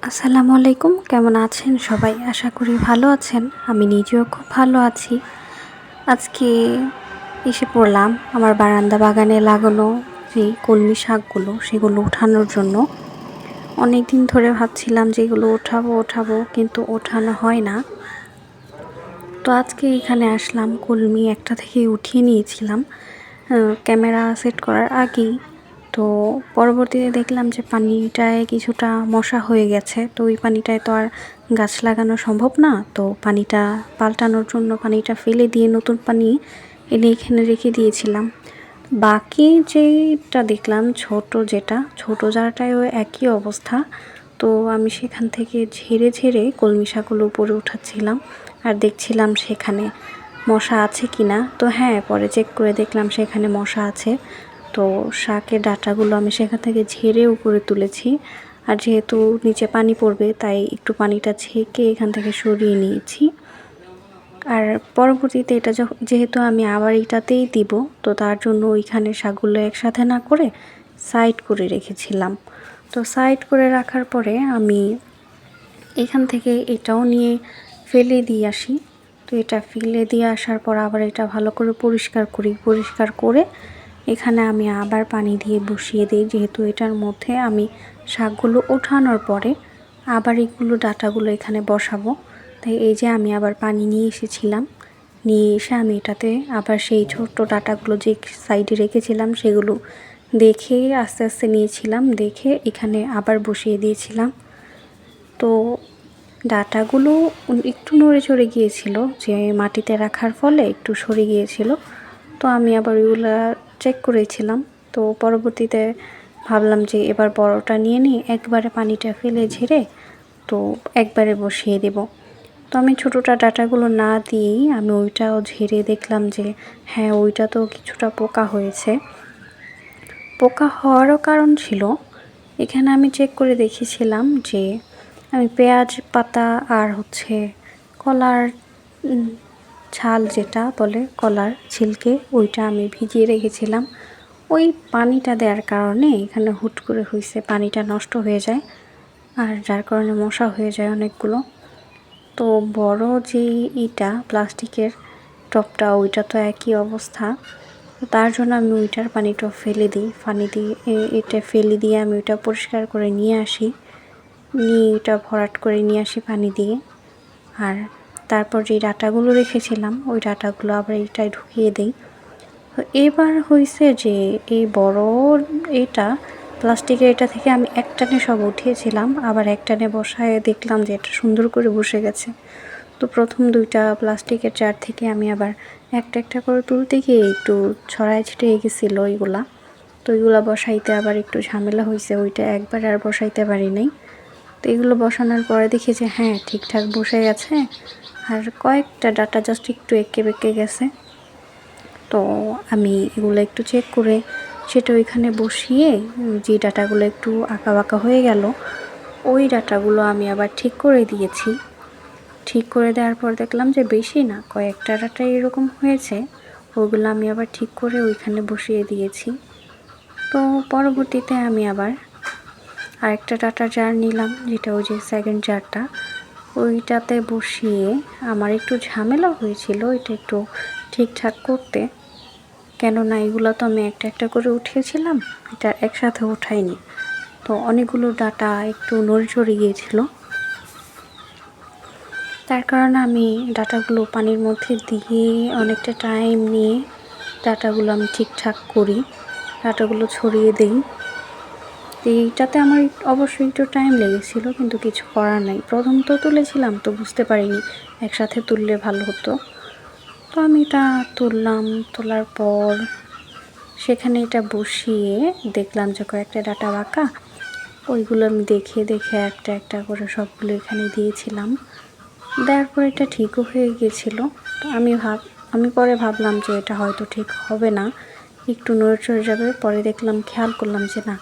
আসসালামু আলাইকুম, কেমন আছেন সবাই? আশা করি ভালো আছেন। আমি নিজেও খুব ভালো আছি। আজকে এসে পড়লাম আমার বারান্দা বাগানে লাগানো যে কলমি শাকগুলো সেগুলো ওঠানোর জন্য। অনেক দিন ধরে ভাবছিলাম যে এগুলো ওঠাবো কিন্তু ওঠানো হয় না। তো আজকে এখানে আসলাম, কলমি একটা থেকে উঠিয়ে নিয়েছিলাম ক্যামেরা সেট করার আগেই। তো পরবর্তীতে দেখলাম যে পানিটায় কিছুটা মশা হয়ে গেছে, তো ওই পানিটায় তো আর গাছ লাগানো সম্ভব না। তো পানিটা পাল্টানোর জন্য পানিটা ফেলে দিয়ে নতুন পানি এনে এখানে রেখে দিয়েছিলাম। বাকি যেটা দেখলাম ছোট জারটায়ও একই অবস্থা। তো আমি সেখান থেকে ঝেড়ে ঝেড়ে কলমি শাকগুলো উপরে উঠাচ্ছিলাম আর দেখছিলাম সেখানে মশা আছে কি না। তো হ্যাঁ, পরে চেক করে দেখলাম সেখানে মশা আছে। তো শাকের ডাঁটাগুলো আমি সেখান থেকে ঝেড়ে উপরে তুলেছি। আর যেহেতু নিচে পানি পড়বে তাই একটু পানিটা ছেঁকে এখান থেকে সরিয়ে নিয়েছি। আর পরবর্তীতে এটা যেহেতু আমি আবার এটাতেই দিব, তো তার জন্য ওইখানে শাকগুলো একসাথে না করে সাইড করে রেখেছিলাম। তো সাইড করে রাখার পরে আমি এখান থেকে এটাও নিয়ে ফেলে দিয়ে আসি। তো এটা ফেলে দিয়ে আসার পর আবার এটা ভালো করে পরিষ্কার করে এখানে আমি আবার পানি দিয়ে বসিয়ে দিই, যেহেতু এটার মধ্যে আমি শাকগুলো ওঠানোর পরে আবার এগুলো ডাঁটাগুলো এখানে বসাবো। তাই এই যে আমি আবার পানি নিয়ে এসেছিলাম, নিয়ে এসে আমি এটাতে আবার সেই ছোট্ট ডাঁটাগুলো যে সাইডে রেখেছিলাম সেগুলো দেখে আস্তে আস্তে নিয়েছিলাম, দেখে এখানে আবার বসিয়ে দিয়েছিলাম। তো ডাঁটাগুলো একটু নড়ে চড়ে গিয়েছিল, যে মাটিতে রাখার ফলে একটু সরে গিয়েছিল। তো আমি আবার ওইগুলো চেক করেছিলাম। তো পরবর্তীতে ভাবলাম যে এবার বড়টা নিয়ে নিই, একবারে পানিটা ফেলে ঝেড়ে তো একবারে বসিয়ে দেব। তো আমি ছোটোটা ডাঁটাগুলো না দিয়েই আমি ওইটাও ঝেড়ে দেখলাম যে হ্যাঁ, ওইটা তো কিছুটা পোকা হয়েছে। পোকা হওয়ারও কারণ ছিল, এখানে আমি চেক করে দেখেছিলাম যে আমি পেঁয়াজ পাতা আর কলার ছাল, যেটা বলে কলার ছিলকে, ওইটা আমি ভিজিয়ে রেখেছিলাম। ওই পানিটা দেওয়ার কারণে এখানে হুট করে হয়েছে, পানিটা নষ্ট হয়ে যায় আর যার কারণে মশা হয়ে যায় অনেকগুলো। তো বড় যে ইটা প্লাস্টিকের টপটা, ওইটা তো একই অবস্থা। তার জন্য আমি ওইটার পানিটা ফেলে দিই, এটা ফেলে দিয়ে আমি ওইটা পরিষ্কার করে নিয়ে আসি, নিয়ে এটা ভরাট করে নিয়ে আসি পানি দিয়ে। আর তারপর যে ডাঁটাগুলো রেখেছিলাম ওই ডাঁটাগুলো আবার এটায় ঢুকিয়ে দিই। তো এবার হয়েছে যে এই বড় এটা প্লাস্টিকের এটা থেকে আমি একটানে সব উঠিয়েছিলাম, আবার একটানে বসায় দেখলাম যে এটা সুন্দর করে বসে গেছে। তো প্রথম দুইটা প্লাস্টিকের জার থেকে আমি আবার একটা একটা করে তুলতে গিয়ে একটু ছড়ায় ছিটিয়ে গেছিলো ওইগুলা। তো ওইগুলা বসাইতে আবার একটু ঝামেলা হয়েছে, ওইটা একবার আর বসাইতে পারি নাই। তো এগুলো বসানোর পরে দেখি যে হ্যাঁ, ঠিকঠাক বসে গেছে। আর কয়েকটা ডাটা জাস্ট একটু এঁকে বেঁকে গেছে। তো আমি এগুলো একটু চেক করে সেটা ওইখানে বসিয়ে যে ডাটাগুলো একটু আঁকা বাঁকা হয়ে গেল ওই ডাটাগুলো আমি আবার ঠিক করে দিয়েছি। ঠিক করে দেওয়ার পর দেখলাম যে বেশি না, কয়েকটা ডাটা এরকম হয়েছে। ওগুলো আমি আবার ঠিক করে ওইখানে বসিয়ে দিয়েছি। তো পরবর্তীতে আমি আবার আরেকটা ডাটার জার নিলাম, যেটা ওই যে সেকেন্ড জারটা, ওইটাতে বসিয়ে আমার একটু ঝামেলা হয়েছিল এটা একটু ঠিকঠাক করতে। কেননা এগুলো তো আমি একটা একটা করে উঠিয়েছিলাম, এটা একসাথে উঠাইনি। তো অনেকগুলো ডাটা একটু নড়ে গিয়েছিল, তার কারণে আমি ডাটাগুলো পানির মধ্যে দিয়ে অনেকটা টাইম নিয়ে ডাটাগুলো আমি ঠিকঠাক করি, ডাটাগুলো ছড়িয়ে দিই। এইটাতে আমার অবশ্যই একটু টাইম লেগেছিলো, কিন্তু কিছু করার নাই। প্রথম তো তুলেছিলাম, তো বুঝতে পারিনি একসাথে তুললে ভালো হতো। তো আমি এটা তুললাম, তোলার পর সেখানে এটা বসিয়ে দেখলাম যে কয়েকটা ডাটা বাঁকা, ওইগুলো আমি দেখে দেখে একটা একটা করে সবগুলো এখানে দিয়েছিলাম। দেওয়ার পর এটা ঠিকও হয়ে গিয়েছিল। তো আমি পরে ভাবলাম যে এটা হয়তো ঠিক হবে না, একটু নড়ে চড়ে যাবে। পরে খেয়াল করলাম যে না,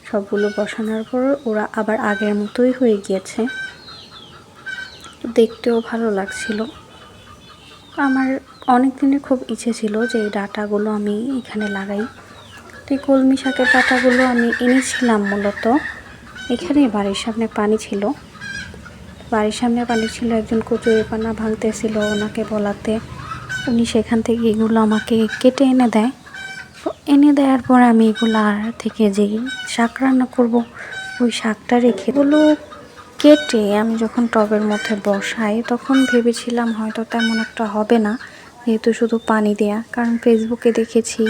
সবগুলো বসানোর পর ওরা আবার আগের মতোই হয়ে গিয়েছে, দেখতেও ভালো লাগছিল। আমার অনেক দিনের খুব ইচ্ছে ছিল যে এই ডাঁটাগুলো আমি এখানে লাগাই। তো এই কলমি শাকের ডাঁটাগুলো আমি এনেছিলাম মূলত এখানে বাড়ির সামনে পানি ছিল, একজন কচুরিপানা ভাঙতেছিল, ওনাকে বলাতে উনি সেখান থেকে এগুলো আমাকে কেটে এনে দেয়। তো এনে দেওয়ার পর আমি এগুলার থেকে যেই শাক রান্না করব ওই শাকটা রেখে এগুলো কেটে আমি যখন টবের মধ্যে বসাই তখন ভেবেছিলাম হয়তো তেমন একটা হবে না, যেহেতু শুধু পানি দেয়া। কারণ ফেসবুকে দেখেছি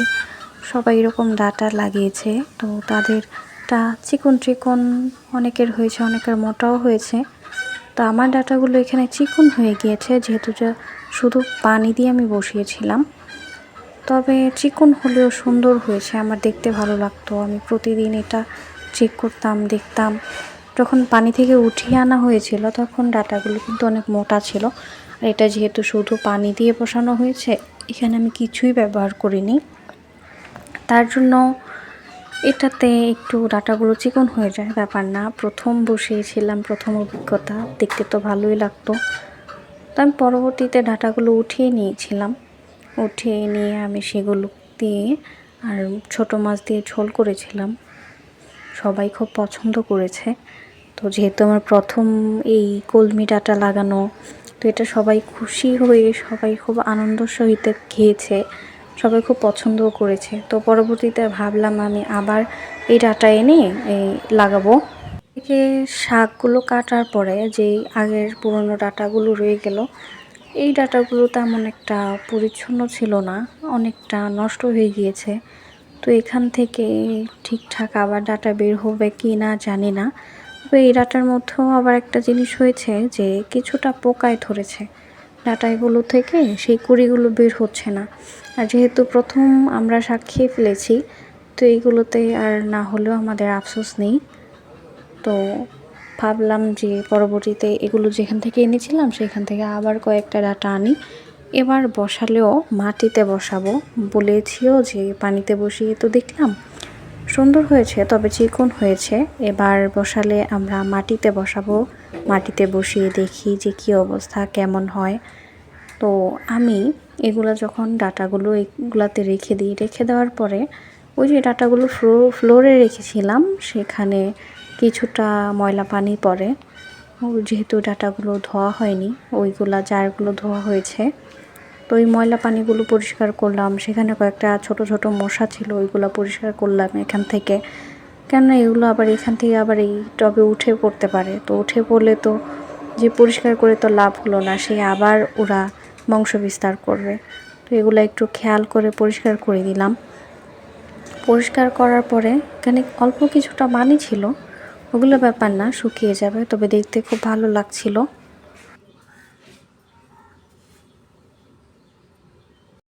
সবাই এরকম ডাটা লাগিয়েছে, তো তাদেরটা চিকন চিকন অনেকের হয়েছে, অনেকের মোটাও হয়েছে। তো আমার ডাটাগুলো এখানে চিকন হয়ে গিয়েছে, যেহেতু শুধু পানি দিয়ে আমি বসিয়েছিলাম। তবে চিকন হলেও সুন্দর হয়েছে, আমার দেখতে ভালো লাগতো। আমি প্রতিদিন এটা চেক করতাম, দেখতাম। যখন পানি থেকে উঠিয়ে আনা হয়েছিল তখন ডাটাগুলো কিন্তু অনেক মোটা ছিল। আর এটা যেহেতু শুধু পানি দিয়ে বসানো হয়েছে, এখানে আমি কিছুই ব্যবহার করিনি, তার জন্য এটাতে একটু ডাটাগুলো চিকন হয়ে যায়, ব্যাপার না। প্রথম বসিয়েছিলাম, প্রথম অভিজ্ঞতা, দেখতে তো ভালোই লাগতো। তো আমি পরবর্তীতে ডাটাগুলো উঠিয়ে নিয়েছিলাম। উঠিয়ে নিয়ে আমি সেগুলো দিয়ে আর ছোট মাছ দিয়ে ঝোল করেছিলাম, সবাই খুব পছন্দ করেছে। তো যেহেতু আমার প্রথম এই কলমি ডাঁটা লাগানো, তো এটা সবাই খুশি হয়ে সবাই খুব আনন্দের সহিত খেয়েছে, সবাই খুব পছন্দও করেছে। তো পরবর্তীতে ভাবলাম আমি আবার এই ডাঁটা এনে লাগাবো। থেকে শাকগুলো কাটার পরে যেই আগের পুরনো ডাঁটাগুলো রয়ে গেল, এই ডাঁটাগুলো তেমন একটা পরিচ্ছন্ন ছিল না, অনেকটা নষ্ট হয়ে গিয়েছে। তো এখান থেকে ঠিকঠাক আবার ডাঁটা বের হবে কি না জানি না। তবে এই ডাঁটার মধ্যেও আবার একটা জিনিস হয়েছে যে কিছুটা পোকায় ধরেছে ডাঁটাগুলো থেকে, সেই কুড়িগুলো বের হচ্ছে না। আর যেহেতু প্রথম আমরা শাক খেয়ে ফেলেছি, তো এইগুলোতে আর না হলেও আমাদের আফসোস নেই। তো ভাবলাম যে পরবর্তীতে এগুলো যেখান থেকে এনেছিলাম সেখান থেকে আবার কয়েকটা ডাঁটা আনি, এবার বসালেও মাটিতে বসাবো। বলেছিও যে পানিতে বসিয়ে তো দেখলাম সুন্দর হয়েছে, তবে চিকন হয়েছে। এবার বসালে আমরা মাটিতে বসাবো, মাটিতে বসিয়ে দেখি যে কী অবস্থা, কেমন হয়। তো আমি এগুলো যখন ডাটাগুলো এগুলাতে রেখে দিই, রেখে দেওয়ার পরে ওই যে ডাটাগুলো ফ্লোরে রেখেছিলাম সেখানে কিছুটা ময়লা পানি পড়ে। যেহেতু ডাটাগুলো ধোয়া হয়নি, ওইগুলা জারগুলো ধোয়া হয়েছে, তো ওই ময়লা পানিগুলো পরিষ্কার করলাম। সেখানে কয়েকটা ছোট ছোট মশা ছিল, ওইগুলো পরিষ্কার করলাম এখান থেকে। কেননা এগুলো আবার এখান থেকে আবার এই টবে উঠে পড়তে পারে, তো উঠে পড়লে তো যে পরিষ্কার করে তো লাভ হলো না, সে আবার ওরা বংশ বিস্তার করবে। তো এগুলো একটু খেয়াল করে পরিষ্কার করে দিলাম। পরিষ্কার করার পরে এখানে অল্প কিছুটা পানি ছিল, ওগুলো ব্যাপার না, শুকিয়ে যাবে, তবে দেখতে খুব ভালো লাগছিল।